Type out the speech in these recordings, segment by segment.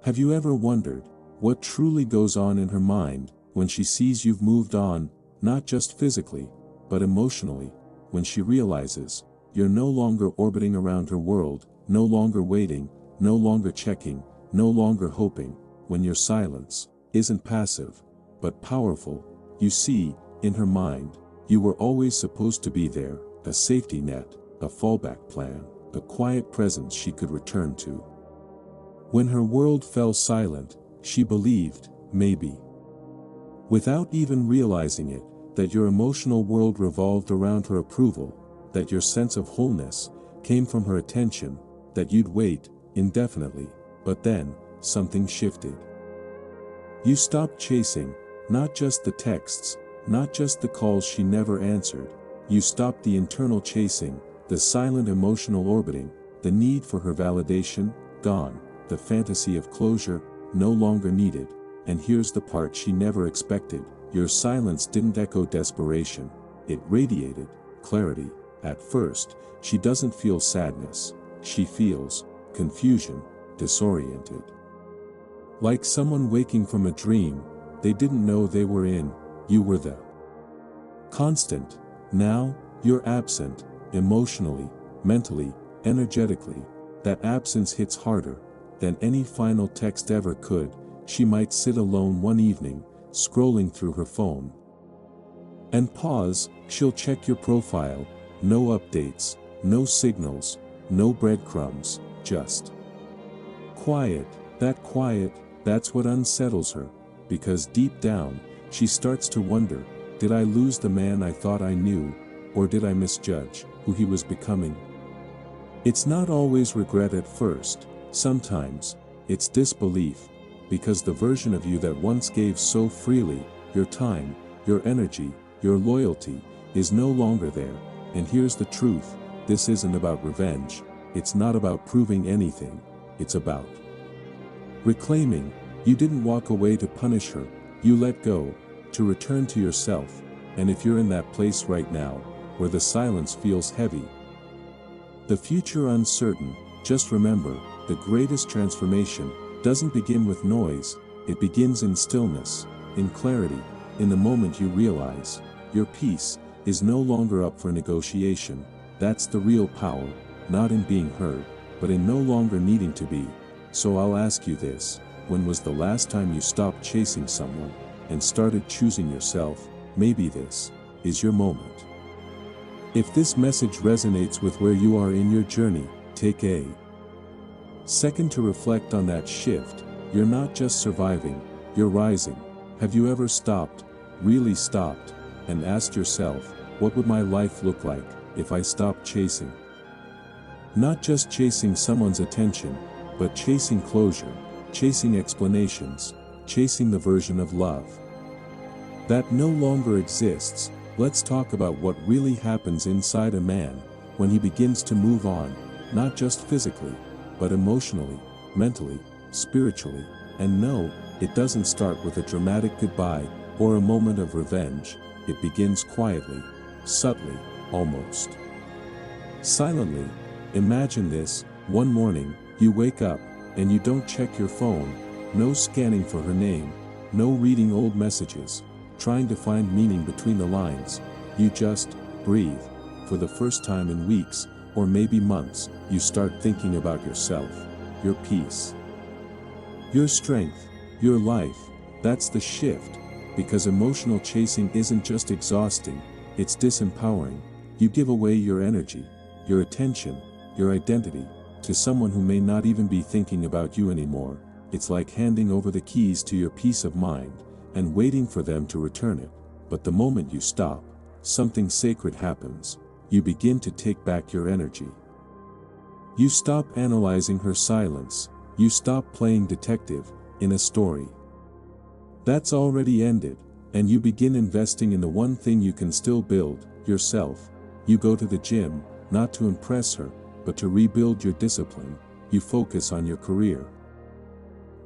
Have you ever wondered what truly goes on in her mind when she sees you've moved on, not just physically, but emotionally, when she realizes you're no longer orbiting around her world, no longer waiting, no longer checking, no longer hoping, when your silence isn't passive, but powerful? You see, in her mind, you were always supposed to be there, a safety net, a fallback plan, a quiet presence she could return to. When her world fell silent, she believed, maybe, without even realizing it, that your emotional world revolved around her approval, that your sense of wholeness came from her attention, that you'd wait indefinitely. But then, something shifted. You stopped chasing, not just the texts, not just the calls she never answered. You stopped the internal chasing, the silent emotional orbiting, the need for her validation, gone, the fantasy of closure, no longer needed. And here's the part she never expected: your silence didn't echo desperation, it radiated clarity. At first, she doesn't feel sadness, she feels confusion, disoriented. Like someone waking from a dream they didn't know they were in. You were the constant. Now, you're absent, emotionally, mentally, energetically. That absence hits harder than any final text ever could. She might sit alone one evening, scrolling through her phone, and pause. She'll check your profile, no updates, no signals, no breadcrumbs, just quiet. That quiet, that's what unsettles her, because deep down, she starts to wonder, did I lose the man I thought I knew, or did I misjudge who he was becoming? It's not always regret at first, sometimes it's disbelief, because the version of you that once gave so freely, your time, your energy, your loyalty, is no longer there. And here's the truth: this isn't about revenge, it's not about proving anything, it's about reclaiming. You didn't walk away to punish her, you let go, to return to yourself. And if you're in that place right now, where the silence feels heavy, the future uncertain, just remember, the greatest transformation doesn't begin with noise, it begins in stillness, in clarity, in the moment you realize your peace is no longer up for negotiation. That's the real power, not in being heard, but in no longer needing to be. So I'll ask you this: when was the last time you stopped chasing someone and started choosing yourself? Maybe this is your moment. If this message resonates with where you are in your journey, take a second to reflect on that shift. You're not just surviving, you're rising. Have you ever stopped, really stopped, and asked yourself, what would my life look like if I stopped chasing? Not just chasing someone's attention, but chasing closure, chasing explanations, chasing the version of love that no longer exists. Let's talk about what really happens inside a man when he begins to move on, not just physically, but emotionally, mentally, spiritually. And no, it doesn't start with a dramatic goodbye or a moment of revenge. It begins quietly, subtly, almost silently. Imagine this: one morning, you wake up, and you don't check your phone, no scanning for her name, no reading old messages, trying to find meaning between the lines. You just breathe. For the first time in weeks, or maybe months, you start thinking about yourself, your peace, your strength, your life. That's the shift, because emotional chasing isn't just exhausting, it's disempowering. You give away your energy, your attention, your identity, to someone who may not even be thinking about you anymore. It's like handing over the keys to your peace of mind, and waiting for them to return it. But the moment you stop, something sacred happens. You begin to take back your energy. You stop analyzing her silence, you stop playing detective in a story that's already ended, and you begin investing in the one thing you can still build, yourself. You go to the gym, not to impress her, but to rebuild your discipline. You focus on your career,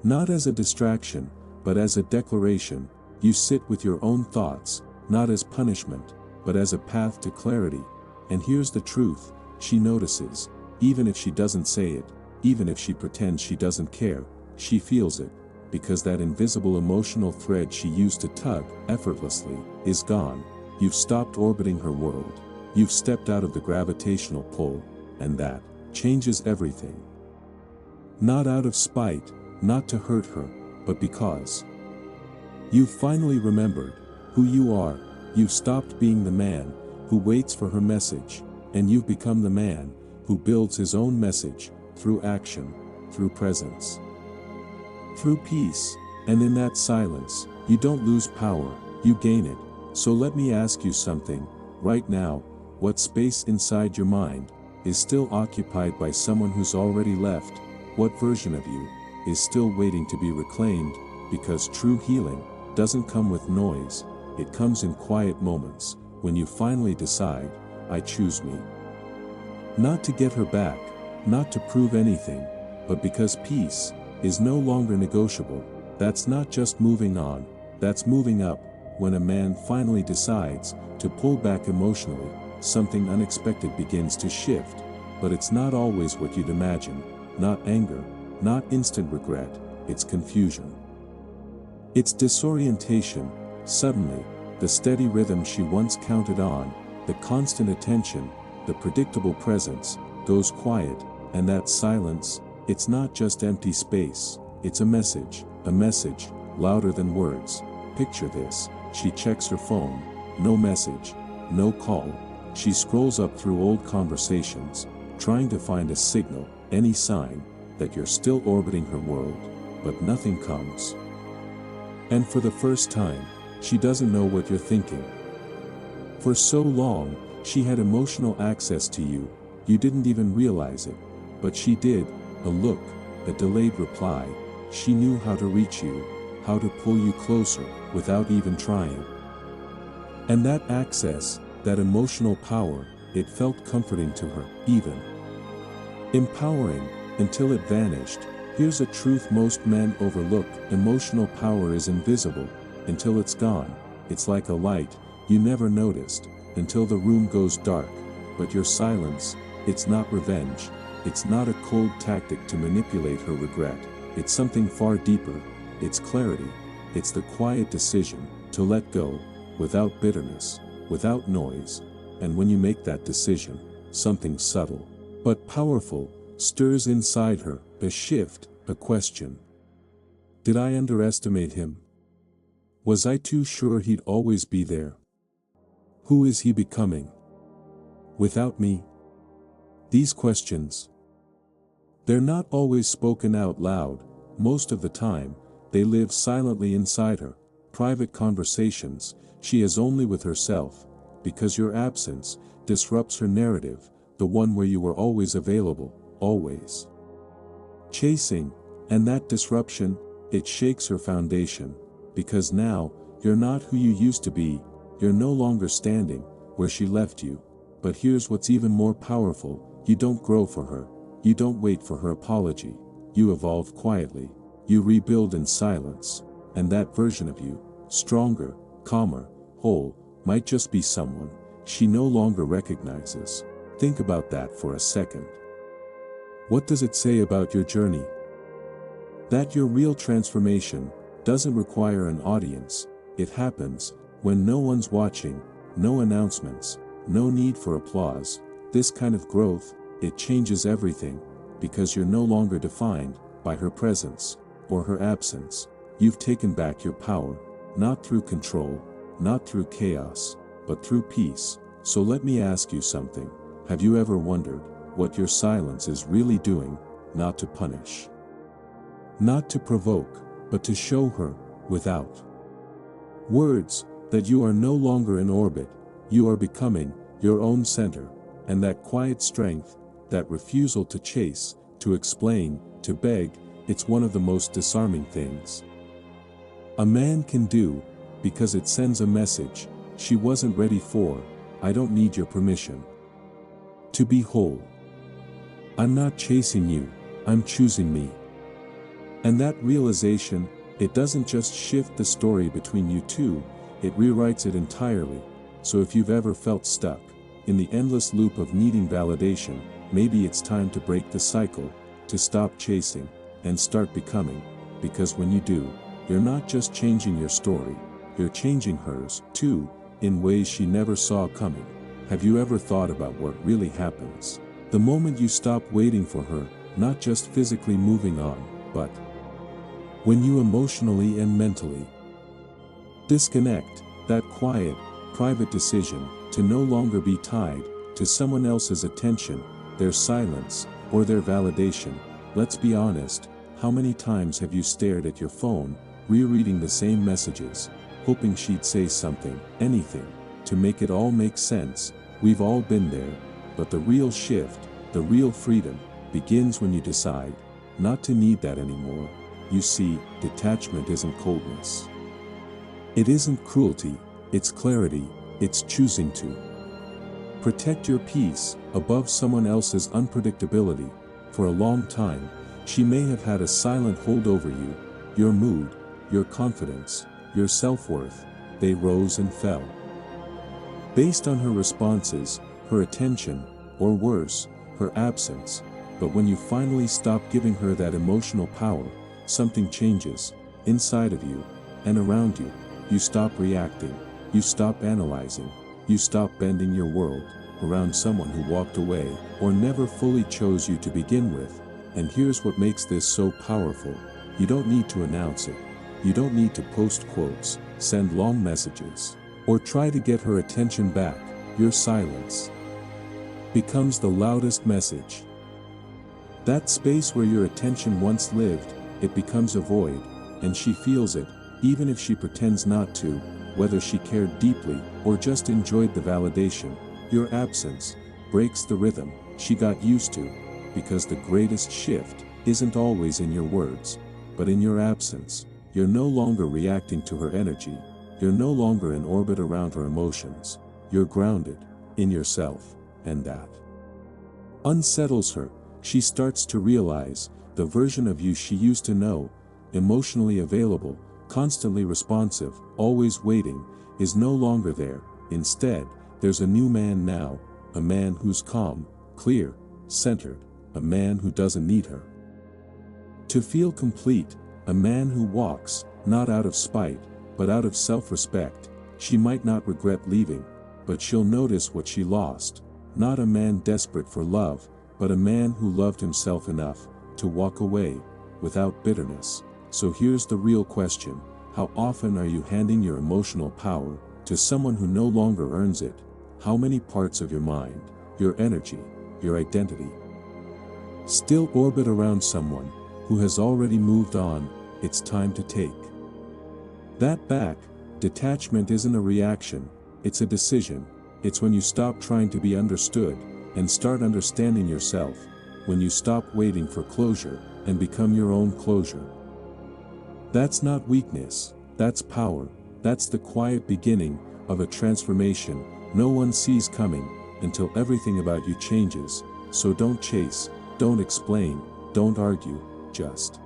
not as a distraction, but as a declaration. You sit with your own thoughts, not as punishment, but as a path to clarity. And here's the truth: she notices, even if she doesn't say it, even if she pretends she doesn't care. she feels it, because that invisible emotional thread she used to tug effortlessly is gone. You've stopped orbiting her world. You've stepped out of the gravitational pull, and that changes everything. Not out of spite, not to hurt her, but because you've finally remembered who you are. You've stopped being the man who waits for her message, and you've become the man who builds his own message through action, through presence, through peace. And in that silence, you don't lose power, you gain it. So let me ask you something right now. What space inside your mind is still occupied by someone who's already left? What version of you is still waiting to be reclaimed? Because true healing doesn't come with noise, it comes in quiet moments, when you finally decide, I choose me. Not to get her back, not to prove anything, but because peace is no longer negotiable. That's not just moving on, that's moving up. When a man finally decides to pull back emotionally, something unexpected begins to shift, but it's not always what you'd imagine. Not anger, not instant regret, it's confusion. It's disorientation. Suddenly, the steady rhythm she once counted on, the constant attention, the predictable presence, goes quiet, and that silence, it's not just empty space, it's a message louder than words. Picture this, she checks her phone, no message, no call. She scrolls up through old conversations, trying to find a signal, any sign, that you're still orbiting her world, but nothing comes. And for the first time, she doesn't know what you're thinking. For so long, she had emotional access to you, you didn't even realize it, but she did. A look, a delayed reply, she knew how to reach you, how to pull you closer, without even trying. And that access, that emotional power, it felt comforting to her, even empowering, until it vanished. Here's a truth most men overlook: emotional power is invisible until it's gone. It's like a light you never noticed until the room goes dark. But your silence, it's not revenge, it's not a cold tactic to manipulate her regret, it's something far deeper, it's clarity, it's the quiet decision to let go, without bitterness, without noise. And when you make that decision, something subtle but powerful stirs inside her, a shift, a question. Did I underestimate him? Was I too sure he'd always be there? Who is he becoming without me? These questions, they're not always spoken out loud. Most of the time, they live silently inside her, private conversations she has only with herself, because your absence disrupts her narrative, the one where you were always available, always chasing. And that disruption, it shakes her foundation, because now, you're not who you used to be, you're no longer standing where she left you. But here's what's even more powerful: you don't grow for her, you don't wait for her apology, you evolve quietly, you rebuild in silence, and that version of you, stronger, calmer, whole, might just be someone she no longer recognizes. Think about that for a second. What does it say about your journey? That your real transformation doesn't require an audience. It happens when no one's watching, no announcements, no need for applause. This kind of growth, it changes everything, because you're no longer defined by her presence or her absence. You've taken back your power, not through control, not through chaos, but through peace. So let me ask you something. Have you ever wondered what your silence is really doing? Not to punish, not to provoke, but to show her, without words, that you are no longer in orbit, you are becoming your own center. And that quiet strength, that refusal to chase, to explain, to beg, it's one of the most disarming things a man can do, because it sends a message she wasn't ready for. I don't need your permission to be whole. I'm not chasing you, I'm choosing me. And that realization, it doesn't just shift the story between you two, it rewrites it entirely. So if you've ever felt stuck in the endless loop of needing validation, maybe it's time to break the cycle, to stop chasing, and start becoming, because when you do, you're not just changing your story, you're changing hers, too, in ways she never saw coming. Have you ever thought about what really happens the moment you stop waiting for her, not just physically moving on, but when you emotionally and mentally disconnect? That quiet, private decision to no longer be tied to someone else's attention, their silence, or their validation. Let's be honest, how many times have you stared at your phone, rereading the same messages, hoping she'd say something, anything, to make it all make sense? We've all been there, but the real shift, the real freedom, begins when you decide not to need that anymore. You see, detachment isn't coldness. It isn't cruelty, it's clarity, it's choosing to protect your peace above someone else's unpredictability. For a long time, she may have had a silent hold over you, your mood, your confidence, your self-worth. They rose and fell based on her responses, her attention, or worse, her absence. But when you finally stop giving her that emotional power, something changes inside of you and around you. You stop reacting, you stop analyzing, you stop bending your world around someone who walked away or never fully chose you to begin with. And here's what makes this so powerful: you don't need to announce it. You don't need to post quotes, send long messages, or try to get her attention back. Your silence becomes the loudest message. That space where your attention once lived, it becomes a void, and she feels it, even if she pretends not to, whether she cared deeply or just enjoyed the validation. Your absence breaks the rhythm she got used to, because the greatest shift isn't always in your words, but in your absence. You're no longer reacting to her energy, you're no longer in orbit around her emotions, you're grounded in yourself, and that unsettles her. She starts to realize the version of you she used to know, emotionally available, constantly responsive, always waiting, is no longer there. Instead, there's a new man now, a man who's calm, clear, centered, a man who doesn't need her to feel complete, a man who walks, not out of spite, but out of self-respect. She might not regret leaving, but she'll notice what she lost. Not a man desperate for love, but a man who loved himself enough to walk away without bitterness. So here's the real question: how often are you handing your emotional power to someone who no longer earns it? How many parts of your mind, your energy, your identity still orbit around someone who has already moved on? It's time to take that back. Detachment isn't a reaction, it's a decision. It's when you stop trying to be understood and start understanding yourself, when you stop waiting for closure and become your own closure. That's not weakness, that's power. That's the quiet beginning of a transformation no one sees coming until everything about you changes. So don't chase, don't explain, don't argue, just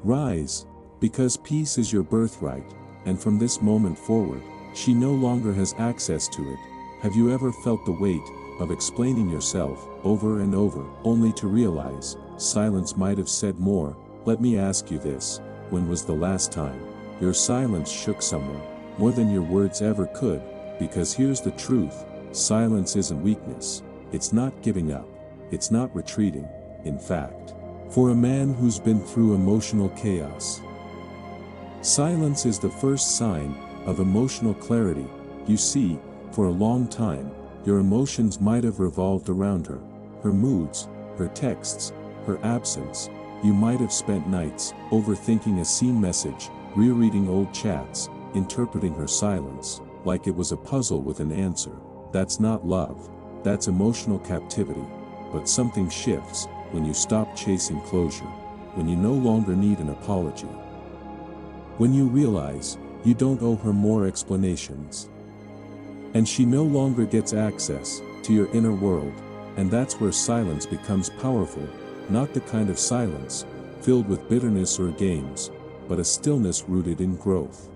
rise, because peace is your birthright, and from this moment forward, she no longer has access to it. Have you ever felt the weight of explaining yourself over and over, only to realize silence might have said more? Let me ask you this: when was the last time your silence shook someone more than your words ever could? Because here's the truth: silence isn't weakness, it's not giving up, it's not retreating. In fact, for a man who's been through emotional chaos, silence is the first sign of emotional clarity. You see, for a long time, your emotions might have revolved around her, her moods, her texts, her absence. You might have spent nights overthinking a seen message, rereading old chats, interpreting her silence like it was a puzzle with an answer. That's not love, that's emotional captivity. But something shifts when you stop chasing closure, when you no longer need an apology, when you realize you don't owe her more explanations, and she no longer gets access to your inner world. And that's where silence becomes powerful, not the kind of silence filled with bitterness or games, but a stillness rooted in growth.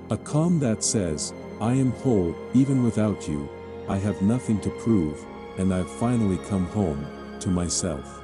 A calm that says, I am whole, even without you, I have nothing to prove, and I've finally come home to myself.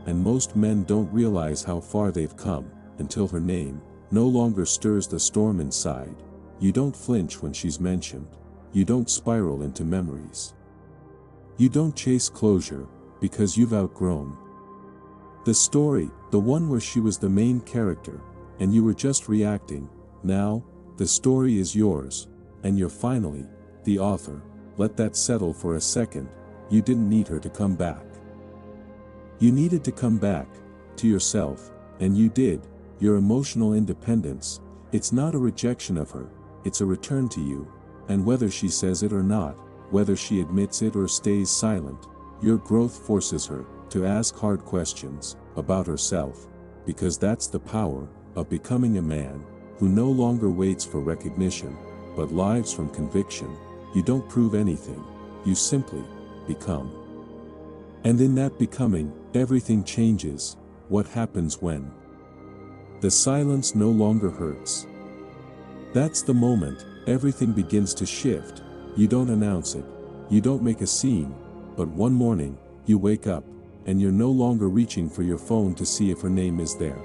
and most men don't realize how far they've come, until her name no longer stirs the storm inside. You don't flinch when she's mentioned. You don't spiral into memories. You don't chase closure, because you've outgrown the story, the one where she was the main character, and you were just reacting. Now, the story is yours, and you're finally the author. Let that settle for a second. You didn't need her to come back. You needed to come back to yourself, and you did. Your emotional independence. It's not a rejection of her, it's a return to you. And whether she says it or not, whether she admits it or stays silent, your growth forces her to ask hard questions about herself, because that's the power of becoming a man who no longer waits for recognition, but lives from conviction. You don't prove anything, you simply become. And in that becoming, everything changes. What happens when the silence no longer hurts? That's the moment everything begins to shift. You don't announce it, you don't make a scene, but one morning, you wake up, and you're no longer reaching for your phone to see if her name is there.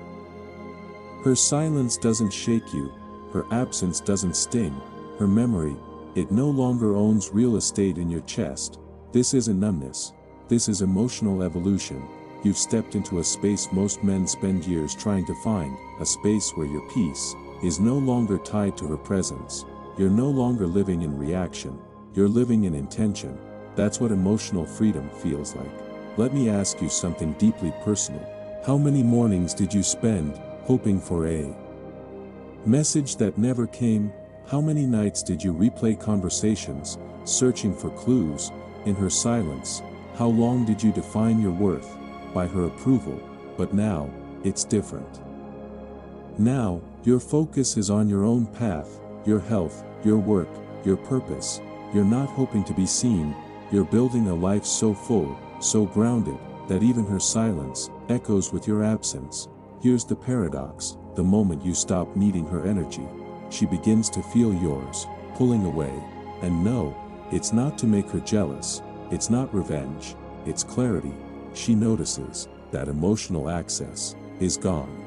Her silence doesn't shake you, her absence doesn't sting, her memory, it no longer owns real estate in your chest. This isn't numbness, this is emotional evolution. You've stepped into a space most men spend years trying to find, a space where your peace is no longer tied to her presence. You're no longer living in reaction, you're living in intention. That's what emotional freedom feels like. Let me ask you something deeply personal. How many mornings did you spend hoping for a message that never came? How many nights did you replay conversations, searching for clues in her silence? How long did you define your worth by her approval? But now, it's different. Now, your focus is on your own path, your health, your work, your purpose. You're not hoping to be seen, you're building a life so full, so grounded, that even her silence echoes with your absence. Here's the paradox: the moment you stop needing her energy, she begins to feel yours, pulling away. And no, it's not to make her jealous, it's not revenge, it's clarity. She notices that emotional access is gone.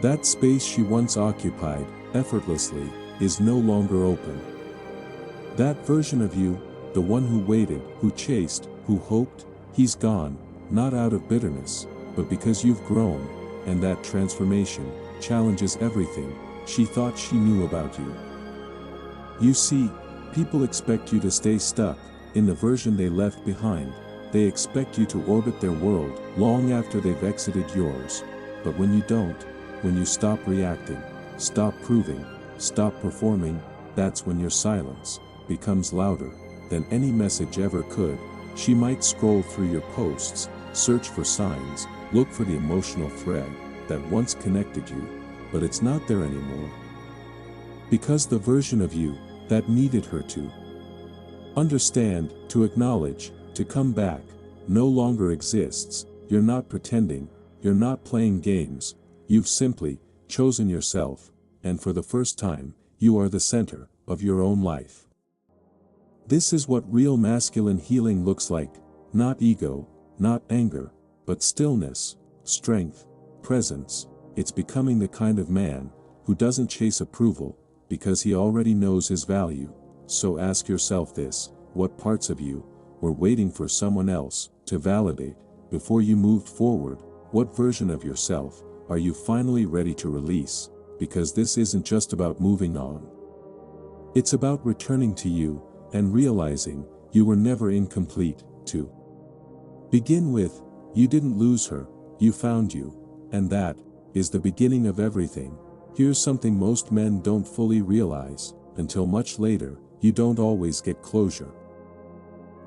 That space she once occupied effortlessly is no longer open. That version of you, the one who waited, who chased, who hoped, he's gone, not out of bitterness, but because you've grown, and that transformation challenges everything she thought she knew about you. You see, people expect you to stay stuck in the version they left behind. They expect you to orbit their world long after they've exited yours. But when you don't, when you stop reacting, stop proving, stop performing, that's when your silence becomes louder than any message ever could. She might scroll through your posts, search for signs, look for the emotional thread that once connected you, but it's not there anymore. Because the version of you that needed her to understand, to acknowledge, to come back, no longer exists. You're not pretending, you're not playing games, you've simply chosen yourself, and for the first time, you are the center of your own life. This is what real masculine healing looks like: not ego, not anger, but stillness, strength, presence. It's becoming the kind of man who doesn't chase approval, because he already knows his value. So ask yourself this: what parts of you were waiting for someone else to validate before you moved forward? What version of yourself are you finally ready to release? Because this isn't just about moving on. It's about returning to you and realizing you were never incomplete. To begin with, you didn't lose her, you found you, and that is the beginning of everything. Here's something most men don't fully realize: until much later, you don't always get closure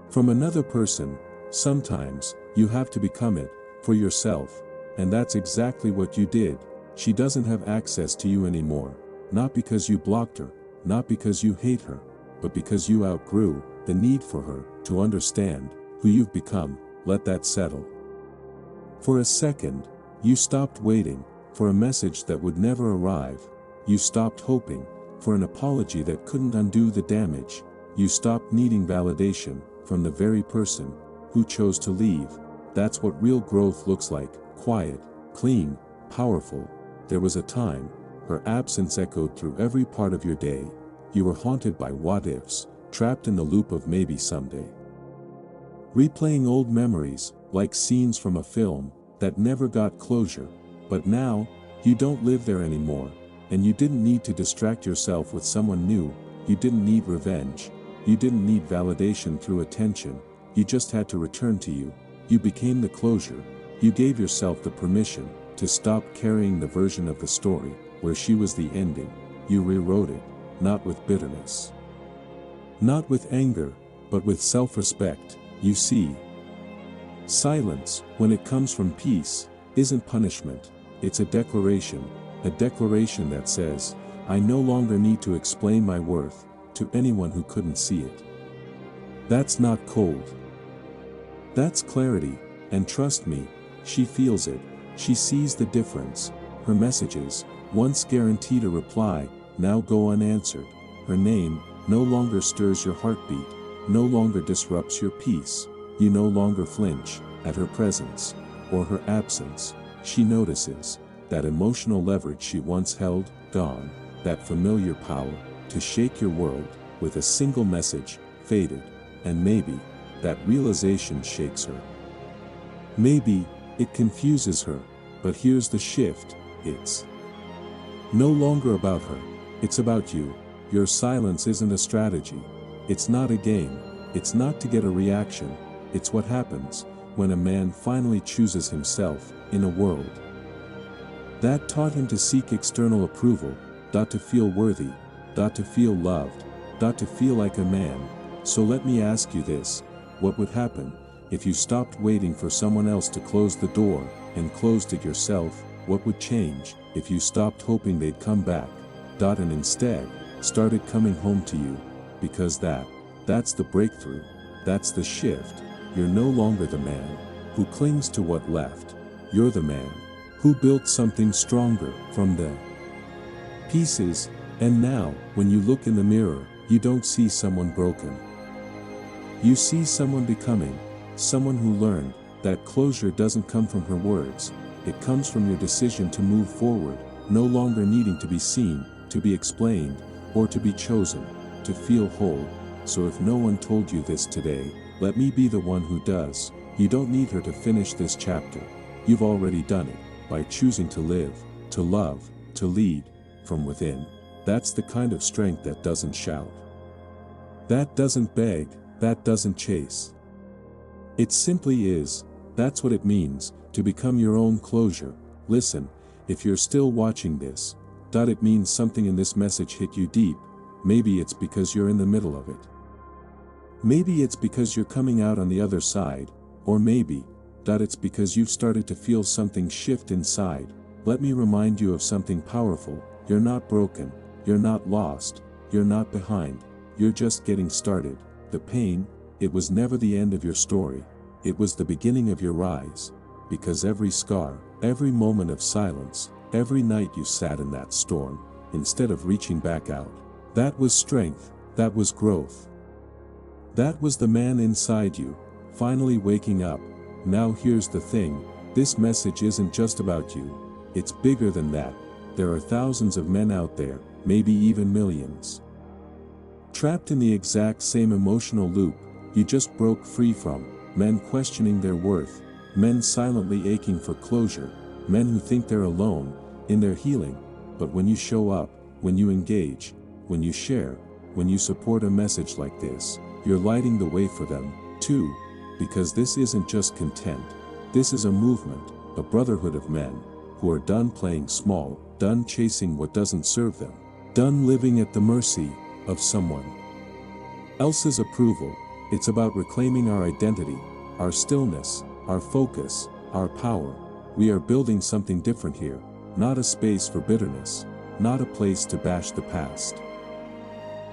from another person. Sometimes, you have to become it for yourself, and that's exactly what you did. She doesn't have access to you anymore, not because you blocked her, not because you hate her, but because you outgrew the need for her to understand who you've become. Let that settle. For a second, you stopped waiting for a message that would never arrive. You stopped hoping for an apology that couldn't undo the damage. You stopped needing validation from the very person who chose to leave. That's what real growth looks like: quiet, clean, powerful. There was a time, her absence echoed through every part of your day. You were haunted by what-ifs, trapped in the loop of maybe someday. Replaying old memories, like scenes from a film, that never got closure. But now, you don't live there anymore, and you didn't need to distract yourself with someone new. You didn't need revenge. You didn't need validation through attention. You just had to return to you. You became the closure. You gave yourself the permission to stop carrying the version of the story where she was the ending. You rewrote it, not with bitterness, not with anger, but with self-respect. You see, silence, when it comes from peace, isn't punishment. It's a declaration that says, I no longer need to explain my worth to anyone who couldn't see it. That's not cold. That's clarity, and trust me, she feels it. She sees the difference. Her messages, once guaranteed a reply, now go unanswered. Her name no longer stirs your heartbeat, no longer disrupts your peace. You no longer flinch at her presence or her absence. She notices that emotional leverage she once held, gone. That familiar power to shake your world with a single message, faded. And maybe that realization shakes her. Maybe it confuses her, but here's the shift: it's no longer about her, it's about you. Your silence isn't a strategy. It's not a game. It's not to get a reaction. It's what happens when a man finally chooses himself in a world that taught him to seek external approval, to feel worthy, to feel loved, to feel like a man. So let me ask you this: what would happen if you stopped waiting for someone else to close the door and closed it yourself? What would change if you stopped hoping they'd come back, and instead started coming home to you? Because that's the breakthrough. That's the shift. You're no longer the man who clings to what left. You're the man who built something stronger from the pieces. And now, when you look in the mirror, you don't see someone broken. You see someone becoming, someone who learned that closure doesn't come from her words. It comes from your decision to move forward, no longer needing to be seen, to be explained, or to be chosen, to feel whole. So if no one told you this today, let me be the one who does. You don't need her to finish this chapter. You've already done it, by choosing to live, to love, to lead, from within. That's the kind of strength that doesn't shout, that doesn't beg, that doesn't chase. It simply is. That's what it means to become your own closure. Listen, if you're still watching this, it means something in this message hit you deep. Maybe it's because you're in the middle of it. Maybe it's because you're coming out on the other side, or maybe it's because you've started to feel something shift inside. Let me remind you of something powerful. You're not broken, you're not lost, you're not behind, you're just getting started. The pain, it was never the end of your story. It was the beginning of your rise. Because every scar, every moment of silence, every night you sat in that storm, instead of reaching back out, that was strength, that was growth. That was the man inside you, finally waking up. Now here's the thing, this message isn't just about you. It's bigger than that. There are thousands of men out there, maybe even millions, trapped in the exact same emotional loop you just broke free from. Men questioning their worth, men silently aching for closure, men who think they're alone in their healing. But when you show up, when you engage, when you share, when you support a message like this, you're lighting the way for them, too. Because this isn't just content. This is a movement, a brotherhood of men who are done playing small, done chasing what doesn't serve them, done living at the mercy of someone else's approval. It's about reclaiming our identity, our stillness, our focus, our power. We are building something different here, not a space for bitterness, not a place to bash the past,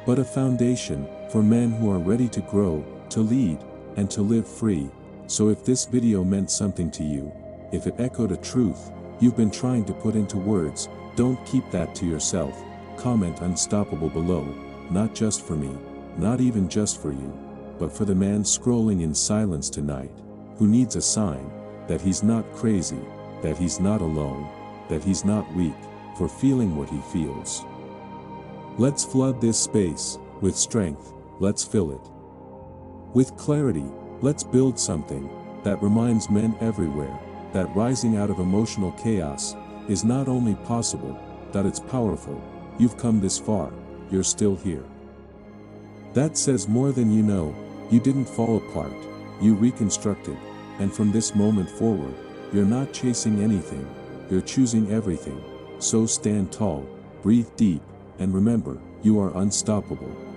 but a foundation for men who are ready to grow, to lead, and to live free. So if this video meant something to you, if it echoed a truth you've been trying to put into words, don't keep that to yourself. Comment unstoppable below, not just for me, not even just for you, but for the man scrolling in silence tonight, who needs a sign that he's not crazy, that he's not alone, that he's not weak for feeling what he feels. Let's flood this space with strength, let's fill it with clarity. Let's build something that reminds men everywhere that rising out of emotional chaos is not only possible, that it's powerful. You've come this far, you're still here. That says more than you know. You didn't fall apart, you reconstructed, and from this moment forward, you're not chasing anything, you're choosing everything. So stand tall, breathe deep, and remember, you are unstoppable.